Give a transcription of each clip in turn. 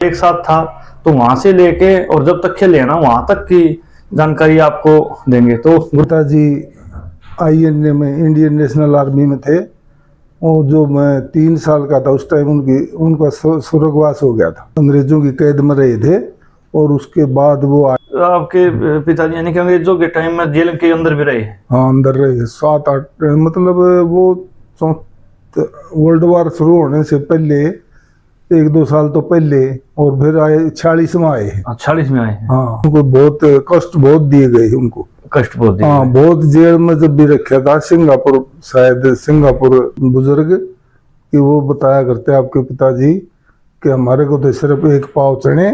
एक साथ था, तो वहां से लेके और जब तक खेले ना वहां तक की जानकारी आपको देंगे। तो पिताजी INA में इंडियन नेशनल आर्मी में थे, और जो मैं 3 साल का था उस टाइम उनका स्वर्गवास हो गया था। अंग्रेजों की कैद में रहे थे, और उसके बाद वो आपके पिताजी यानी कि अंग्रेजों के टाइम में जेल के अंदर भी रहे? हाँ, अंदर रहे 7-8, मतलब वो वर्ल्ड वार शुरू होने से पहले 1-2 साल तो पहले, और फिर आए 46 में आए। 46 में आए हैं? हाँ, उनको बहुत कष्ट बहुत दिए गए उनको। कष्ट बहुत दिए? हाँ, बहुत जेल में जब भी रखा था। सिंगापुर, शायद सिंगापुर बुजुर्ग कि वो बताया करते आपके पिताजी कि हमारे को तो सिर्फ 1 पाव चने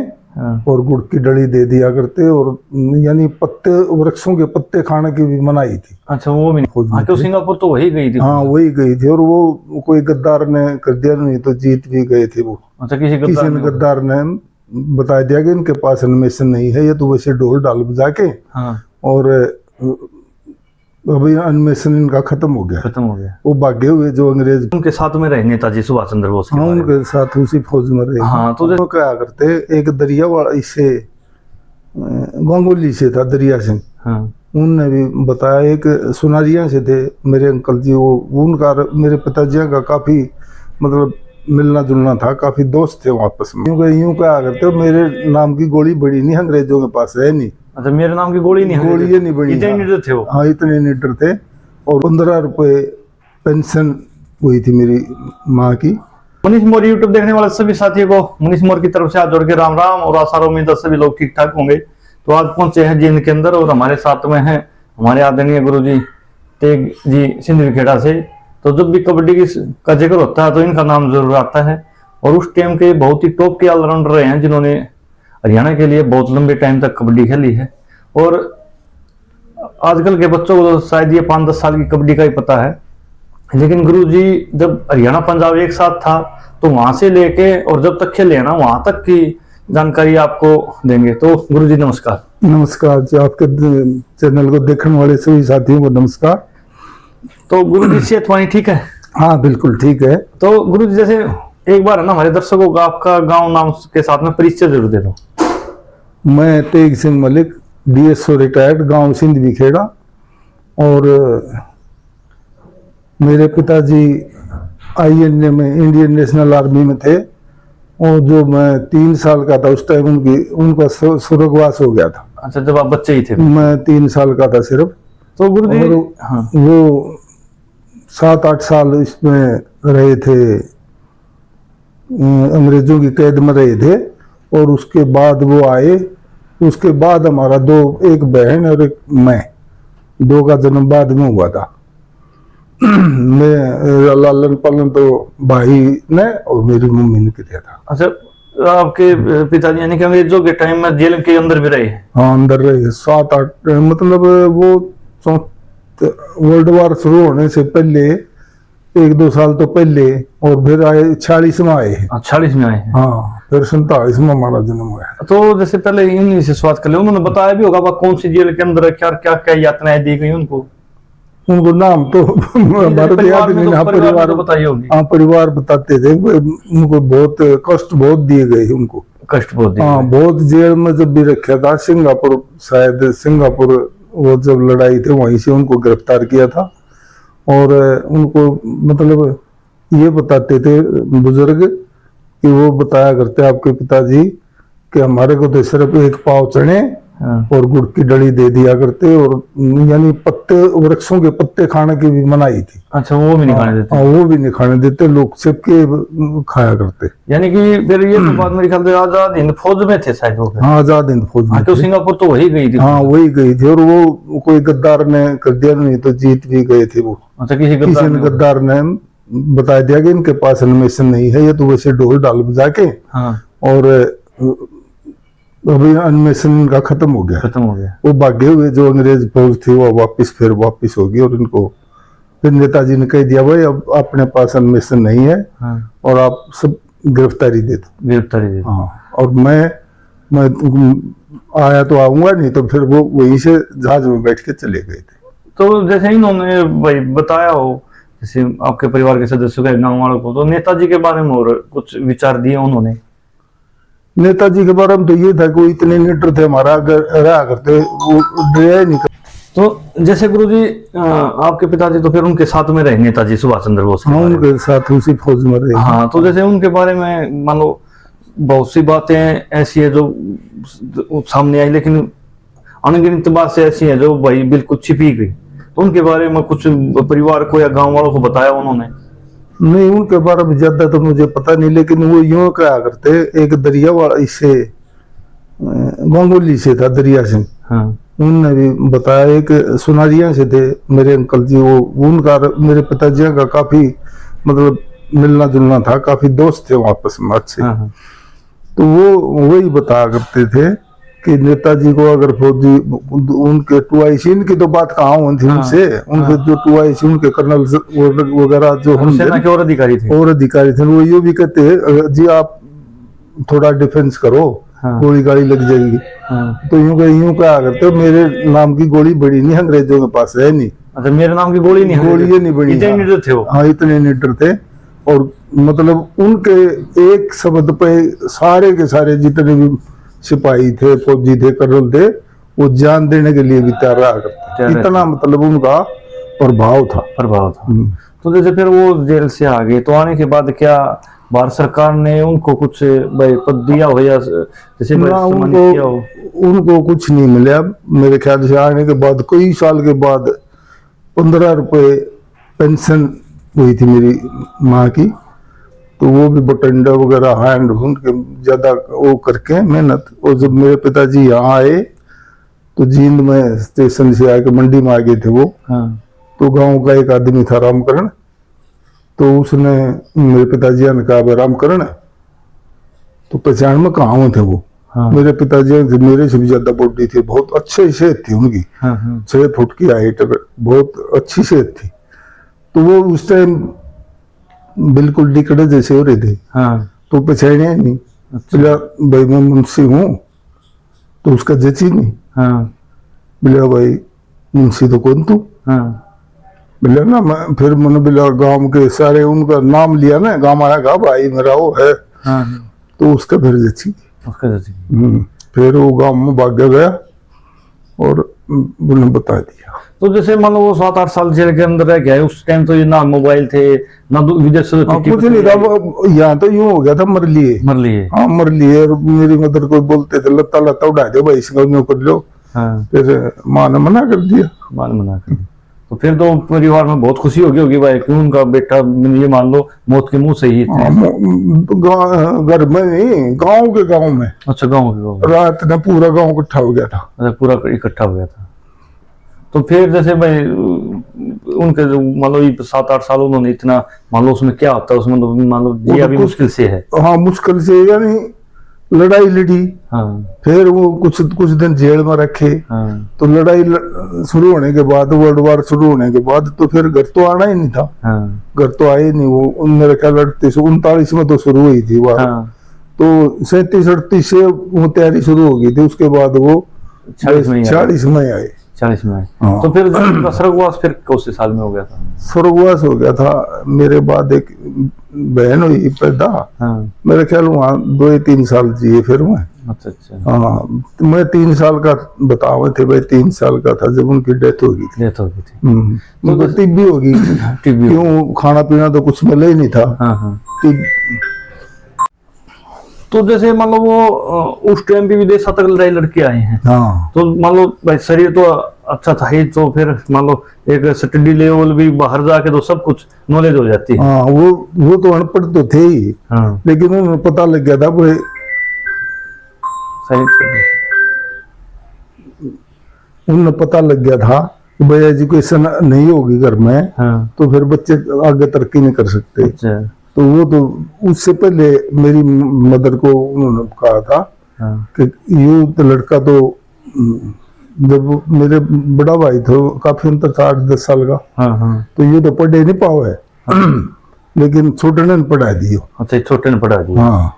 और गुड़ की डली दे दिया करते, और यानी पत्ते, वृक्षों के पत्ते खाने की भी मनाही थी। अच्छा, वो भी नहीं? हाँ, तो सिंगापुर तो वही गई थी? हाँ, वही गई थी, और वो कोई गद्दार ने कर दिया, नहीं तो जीत भी गए थे वो। अच्छा, किसी ने गद्दार ने बता दिया कि इनके पास इन्फॉर्मेशन नहीं है, ये तो वैसे ढोल डाल बजा के। हाँ। और अभी अन्वेषण इनका खत्म हो गया, वो भागे हुए जो अंग्रेज। उनके साथ में रहे नेताजी सुभाष चंद्र बोस? हाँ, उनके साथ उसी फौज में रहे। हाँ, तो क्या करते, एक दरिया वाला इससे गंगोली से था, दरिया सिंह। हाँ। उनने भी बताया, एक सुनारिया से थे मेरे अंकल जी, वो उनका मेरे पिताजी का काफी मतलब मिलना जुलना था, काफी दोस्त थे आपस में। यूं क्या करते, मेरे नाम की गोली बड़ी नहीं अंग्रेजों के पास है नहीं। अच्छा, मेरे नाम की गोली नहीं बड़ी। इतने निडर थे वो? हाँ, इतने निडर थे। और 15 रुपए पेंशन हुई थी मेरी माँ की। मनीष मोर यूट्यूब देखने वाले सभी साथियों को मनीष मोर की तरफ से हाथ जोड़ के राम राम, और आशा उम्मीद सभी लोग ठीक ठाक होंगे। तो आज पहुंचे हैं जींद के अंदर, और हमारे साथ में है हमारे आदरणीय गुरुजी तेग जी सिंधखेड़ा से। तो जब भी कबड्डी का जिक्र होता है तो इनका नाम जरूर आता है, और उस टाइम के बहुत ही टॉप के ऑलराउंडर रहे हैं, जिन्होंने हरियाणा के लिए बहुत लंबे टाइम तक कबड्डी खेली है। और आजकल के बच्चों को तो शायद ये 5-10 साल की कबड्डी का ही पता है, लेकिन गुरुजी जब हरियाणा पंजाब एक साथ था, तो वहां से लेके और जब तक खेले ना वहां तक की जानकारी आपको देंगे। तो गुरुजी नमस्कार। नमस्कार जी, आपके चैनल को देखने वाले सभी साथियों को नमस्कार। तो गुरुजी सेहत वाणी ठीक है? हाँ, बिल्कुल ठीक है। तो गुरुजी, जैसे एक बार है ना हमारे दर्शकों को आपका गांव नाम के साथ में परिचय जरूर दे दो। मैं तेग सिंह मलिक, DSO रिटायर्ड, गांव सिंधखेड़ा, और मेरे पिताजी INA में इंडियन नेशनल आर्मी में थे, और जो मैं 3 साल का था उस टाइम उनका स्वर्गवास हो गया था। अच्छा, जब आप बच्चे ही थे? मैं 3 साल का था सिर्फ। तो गुरुजी हाँ, वो 7-8 साल इसमें रहे थे, अंग्रेजों की कैद में रहे थे, और उसके बाद वो आए। उसके बाद हमारा एक बहन और एक मैं, 2 का जन्म बाद में हुआ था। मैं लालन पालन तो भाई ने और मेरी मम्मी ने किया था। अच्छा, आपके पिताजी यानी कि अंग्रेजों के टाइम में जेल के अंदर भी रहे? हाँ, अंदर रहे 7-8, मतलब वो वर्ल्ड वार शुरू होने से पहले 1-2 साल तो पहले, और फिर आए 46 में आए। 46 में आए? हाँ, फिर 47 में हमारा जन्म हुआ है। तो जैसे पहले इन्हीं से शुरुआत कर ले, उन्होंने बताया भी होगा कौन सी जेल के अंदर क्या क्या क्या यातनाएं दी गई उनको? उनको नाम तो परिवार बताई होगी। हाँ, परिवार बताते थे, उनको बहुत कष्ट बहुत दिए गए उनको। कष्ट बहुत दिए? हाँ, बहुत जेल में जब भी रखा था। सिंगापुर, शायद सिंगापुर, वो जब लड़ाई थी वहीं से उनको गिरफ्तार किया था। और उनको मतलब ये बताते थे बुजुर्ग कि वो बताया करते आपके पिताजी कि हमारे को तो सिर्फ 1 पाव चने और गुड़ की डली दे दिया करते, और यानी पत्ते, वृक्षों के पत्ते खाने की भी मनाही थी। अच्छा, वो भी नहीं खाने देते? हाँ, वो भी नहीं खाने देते, लोग सबके खाया करते। यानी कि फिर ये तो बात मेरे ख्याल से आजाद हिंद फौज में थे शायद वो? हाँ, आजाद हिंद फौज में। तो सिंगापुर तो वही गई थी? हाँ, वही गई थी, और वो कोई गद्दार ने कर दिया, नहीं तो जीत भी गए थे वो। अच्छा, किसी ने गद्दार ने बता दिया कि इनके पास इन्फॉर्मेशन नहीं है, ये तो वैसे ढोल डाल बजा के। हाँ। और अभी अन्वेषण इनका खत्म हो गया, वो भागे हुए जो अंग्रेज फौज थी वो वापस होगी, और इनको फिर नेताजी ने कह दिया भाई अब अपने पास अन्वेषण नहीं है। हाँ। और आप सब गिरफ्तारी दे दो। हाँ, और मैं आया तो आऊंगा, नहीं तो फिर वो वहीं से जहाज में बैठ के चले गए थे। तो जैसे इन्होंने भाई बताया हो, जैसे आपके परिवार के सदस्यों के गाँव वालों को, तो नेताजी के बारे में और कुछ विचार दिए उन्होंने? नेताजी के बारे में तो ये था कि वो इतने लीडर थे, हमारा रहा करते, वो डरा नहीं कर। तो जैसे गुरुजी आपके पिताजी तो फिर उनके साथ में रहे, नेताजी सुभाष चंद्र बोस के हाँ, बारे में। उनके साथ उसी फौज में रहे। हाँ, तो जैसे उनके बारे में मान लो बहुत सी बातें ऐसी है जो सामने आई, लेकिन अनगिनत बातें ऐसी हैं जो भाई बिल्कुल छिपी गई। तो उनके बारे में कुछ परिवार को या गांव वालों को बताया उन्होंने? नहीं, उनके बारे में ज्यादा तो मुझे पता नहीं, लेकिन वो यूं कहा करते, एक दरिया वाला इससे गंगोली से था, दरिया से। हाँ। उनने भी बताया, एक सुनारिया से थे मेरे अंकल जी, वो उनका मेरे पिताजी का काफी मतलब मिलना जुलना था, काफी दोस्त थे वो आपस में अच्छे। हाँ, हाँ। तो वो वही बताया करते थे कि नेताजी को अगर फौजी उनके टुआईसी, इनकी तो बात कहाँ हुई थी उनसे, उनके जो टुआईसी उनके कर्नल वगैरह जो हम सेना के और अधिकारी थे, और अधिकारी थे, वो ये भी कहते हैं जी आप थोड़ा डिफेंस करो, हाँ। गोली गाड़ी लग जाएगी। हाँ। तो यूं कहा करते, मेरे नाम की गोली बड़ी नहीं अंग्रेजों के पास है नहीं। अच्छा, मेरे नाम की गोली नहीं, गोली ये नहीं बड़ी। इतने निडर थे वो। हाँ, इतने निडर थे। और मतलब उनके एक शब्द पे सारे के सारे जितने भी सिपाही थे, फौजी थे, कर्नल थे, वो जान देने के लिए भी तैयार रहा करते। इतना मतलब उनका प्रभाव था। तो जैसे फिर वो जेल से आ गए, तो आने के बाद क्या भारत सरकार ने उनको कुछ भाई पद दिया हो या जैसे ना, सम्मानित किया हो? उनको कुछ नहीं मिला मेरे ख्याल से। आने के बाद कई साल के बाद 15 रुपए पेंशन हुई थी मेरी माँ की, तो वो भी बटंडा वगैरह हैंड के ज्यादा वो करके मेहनत। और जब मेरे पिताजी यहाँ आए तो जींद में स्टेशन से आके मंडी में आ गए थे वो। हाँ। तो गांव का एक आदमी था रामकरण, तो उसने मेरे पिताजी ने कहा रामकरण, तो पहचान में कहाँ थे वो। हाँ। मेरे पिताजी मेरे से भी ज्यादा बॉडी थी, बहुत अच्छी सेहत थी उनकी। हाँ। 6 फुट की हाइट, बहुत अच्छी सेहत थी। तो वो उस टाइम बिल्कुल डिकड़े जैसे हो रहे थे। हाँ। तो पहचाने नहीं। अच्छा। बोला भाई मैं मुंशी हूँ, तो उसका जची नहीं। हाँ। बोला भाई मुंशी तो कौन तू? हाँ। बोला ना मैं, फिर मैंने बोला गांव के सारे उनका नाम लिया ना, गांव आया कहा भाई मेरा वो है। हाँ। तो उसका फिर जची। उसका जची। फिर वो गांव में भाग गया और उन्हें बता दिया। तो जैसे मान लो वो 7-8 साल जेल के अंदर रह गया, उस टाइम तो ये ना मोबाइल थे ना विदेश से चिट्ठी कुछ नहीं था। यहाँ तो यूं हो गया था, मर लिए। मर लिए। हाँ, मर लिए। और मेरी मदर को बोलते थे लत्ता लत्ता उड़ा दो भाई, इसका यूं कर लो। हाँ। फिर माँ ने मना कर दिया। मना कर। तो फिर तो परिवार में बहुत खुशी होगी भाई, क्यों उनका बेटा ये मान लो मौत के मुंह से ही थे। घर में नहीं, गांव के गांव में। अच्छा, गांव के गांव। रात में पूरा गांव इकट्ठा हो गया था। अच्छा, पूरा इकट्ठा हो गया था। तो फिर जैसे भाई उनके जो मान लो 7-8 साल उन्होंने इतना, मान लो उसमें क्या होता है, उसमें तो मान लो जिया भी मुश्किल से है। हाँ, मुश्किल से, यानी लड़ाई लड़ी। हाँ। फिर वो कुछ दिन जेल में रखे। हाँ। तो लड़ाई शुरू होने के बाद, वर्ल्ड वार शुरू होने के बाद, तो फिर घर तो आना ही नहीं था। हाँ। घर तो आए नहीं वो। मेरे ख्याल 38-39 में तो शुरू हुई थी वार। हाँ। तो 37-38 से वो तैयारी शुरू हो गई थी। उसके बाद वो 40 में 40 में आए। 40 में आए। हाँ। तो फिर उनका स्वर्गवास फिर कौन से साल में हो गया था? स्वर्गवास हो गया था। मेरे बाद एक बहन हुई पैदा। हाँ। मेरे ख्याल वहाँ 2-3 साल जिए फिर मैं। अच्छा अच्छा। हाँ, मैं 3 साल का बतावे थे भाई, 3 साल का था जब उनकी डेथ हो गई थी। डेथ हो गई थी। तो टीबी होगी। टीबी। क्यों, खाना पीना तो कुछ मिला ही नहीं था। हाँ। हाँ। तो जैसे मान लो वो उस टाइम भी विदेश तक लड़ाई लड़के आए हैं। हाँ, तो मान लो भाई शरीर तो अच्छा था ही, तो फिर मान लो एक स्टडी लेवल भी बाहर जाके तो सब कुछ नॉलेज हो जाती है। हाँ, वो तो अनपढ़ तो थे ही। हाँ। लेकिन उन्हें पता लग गया था भाई, उन्हें पता लग गया था कि भाई एजुकेशन नहीं होगी घर में। हाँ। तो फिर बच्चे आगे तरक्की नहीं कर सकते। अच्छा। तो वो तो उससे पहले मेरी मदर को उन्होंने कहा था। हाँ। कि ये तो लड़का तो, जब मेरे बड़ा भाई था काफी अंतर था 8-10 साल का। हाँ। हाँ। तो ये तो पढ़े नहीं पावे। लेकिन छोटे ने पढ़ा दियो। अच्छा, छोटे ने पढ़ा दिया। हाँ।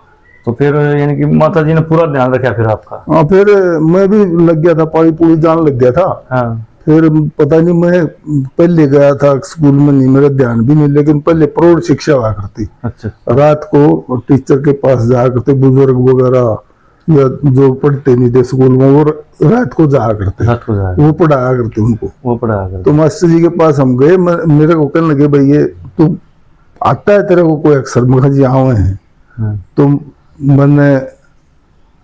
तो फिर यानी कि माता जी ने पूरा ध्यान रखा फिर आपका? हाँ, फिर मैं भी लग गया था, पानी पूरी जान लग गया था। हाँ। फिर पता नहीं, मैं पहले गया था स्कूल में, नहीं मेरा ध्यान भी नहीं, लेकिन पहले प्रौढ़ शिक्षा हुआ करती। अच्छा रात को टीचर के पास जाया करते, बुजुर्ग वगैरह या जो पढ़ते नहीं थे स्कूल में, वो रात को जाया करते, रात को जाया वो पढ़ाया करते उनको। वो पढ़ा कर तो मास्टर जी के पास हम गए, मेरे को कहने लगे, भाई ये तू आता है तेरे को कोई अक्षर? मैं जी हाँ हैं। हाँ तो मैंने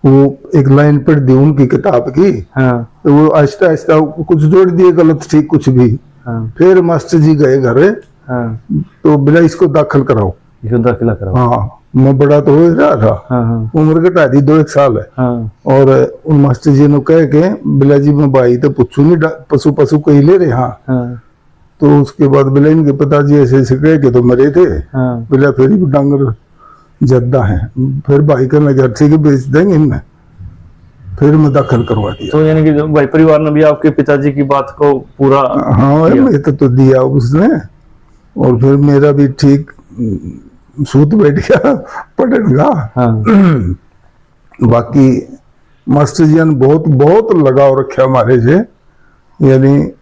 वो एक लाइन पढ़ दी उनकी किताब की, हाँ तो वो आहिस्ता आहिस्ता कुछ जोड़ दिए गलत ठीक कुछ भी। हाँ फिर मास्टर जी गए घर, हाँ तो बोला इसको दाखिल कराओ। इसको दाखिला कराओ। हाँ, मैं बड़ा तो हो ही रहा था, हाँ हाँ उम्र घटा दी 2-1 साल है। हाँ और उन मास्टर जी ने कह के बिला जी मैं भाई तो पूछू नहीं, पशु पशु कही ले रहे। हाँ, हाँ तो उसके बाद बिला इनके पिताजी ऐसे ऐसे कह के तो मरे थे। हाँ बिला फिर भी डांगर जद्दा है। फिर भाई कहने लगा ठीक है बेच देंगे इनमें, फिर मैं दाखिल करवा दिया। तो यानी कि भाई परिवार ने भी आपके पिताजी की बात को पूरा हाँ किया। मैं तो दिया उसने, और फिर मेरा भी ठीक सूत बैठ गया पढ़ेगा। हाँ बाकी मास्टर जी ने बहुत बहुत लगाव रखा हमारे से, यानी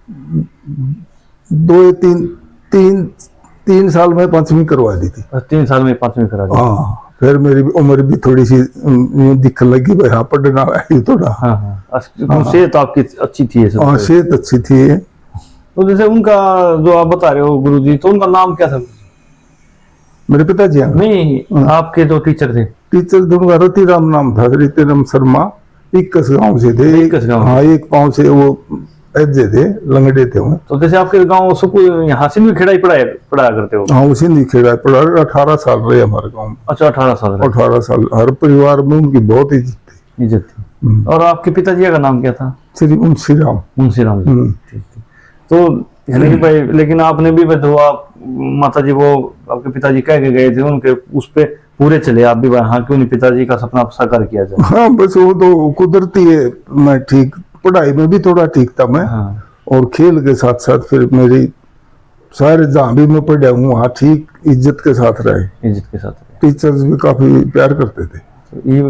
2-3 साल में 5वीं करवा दी थी। 3 साल में 5वीं करा दी। हाँ, फिर मेरी उम्र भी थोड़ी सी दिखने लगी, भाई हाँ पढ़ना है थोड़ा। हाँ हाँ सेहत आपकी अच्छी थी ऐसे हाँ तो। सेहत अच्छी थी। तो जैसे उनका जो आप बता रहे हो गुरुजी, तो उनका नाम क्या था? मेरे पिताजी हाँ। नहीं, आपके जो टीचर थे। टीचर दोनों का रतिराम नाम था, रतिराम शर्मा। 21 गांव से थे। 21 गांव। हाँ, एक गांव से वो ऐजे थे, लंगड़े थे वो। तो जैसे आपके गांव सुकू यहाँ से भी खेड़ा ही पढ़ाया करते हो? हाँ, उसी नहीं खेड़ा पड़ा। 18 साल रहे हमारे गांव में। अच्छा 18 साल रहे। 18 साल। हर परिवार में उनकी बहुत इज्जत थी। इज्जत थी। और आपके पिताजी का नाम क्या था? श्री मुंशी राम। मुंशी राम जी। ठीक ठीक। तो यानी कि भाई, लेकिन आपने भी बधुआ माता जी वो आपके पिताजी कह के गए थे, उनके उस पे पूरे चले आप भी भाई, हाँ क्यों नहीं पिताजी का सपना साकार किया जाए। हाँ, बस वो तो कुदरती है। मैं ठीक, पढ़ाई में भी थोड़ा ठीक था मैं। हाँ और खेल के साथ साथ फिर मेरी सारे जहाँ भी मैं पढ़ा हूँ वहाँ ठीक इज्जत के साथ रहे। इज्जत के साथ। टीचर्स भी काफी प्यार करते थे। तो ये